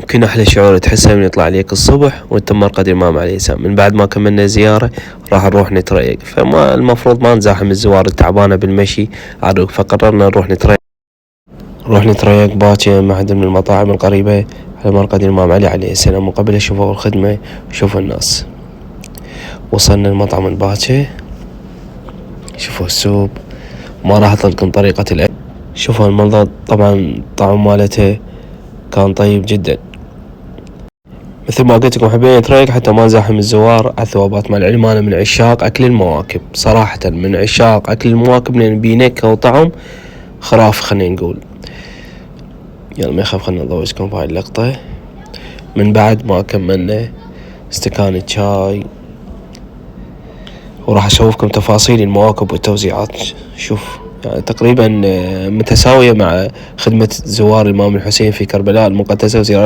يمكن أحلى شعور تحسه من يطلع عليك الصبح وانت مرقد الإمام عليه السلام. من بعد ما كملنا زيارة راح نروح نتريق، فما المفروض ما نزاحم الزوار التعبانة بالمشي عروق، فقررنا نروح نتريق باكر مع أحد من المطاعم القريبة على مرقد الإمام علي عليه السلام، وقبل شوفوا الخدمة وشوفوا الناس. وصلنا المطعم الباكر، شوفوا السوب، ما راح أطلقن طريقة الأكل. شوفوا المنظر، طبعا الطعم مالته كان طيب جدا. مثل ما قلت لكم حبينا نتريق حتى ما نزاحم الزوار على الثوابات. مع العلم أنا من عشاق أكل المواكب صراحة، من عشاق أكل المواكب لأن بينكه وطعم خرافي خلينا نقول. يلا ما يخاف، خلنا نضوجكم بهاي اللقطة. من بعد ما كملنا استكان شاي، وراح أشوفكم تفاصيل المواكب والتوزيعات. شوف يعني تقريبا متساوية مع خدمة زوار الإمام الحسين في كربلاء المقدسة وزيارة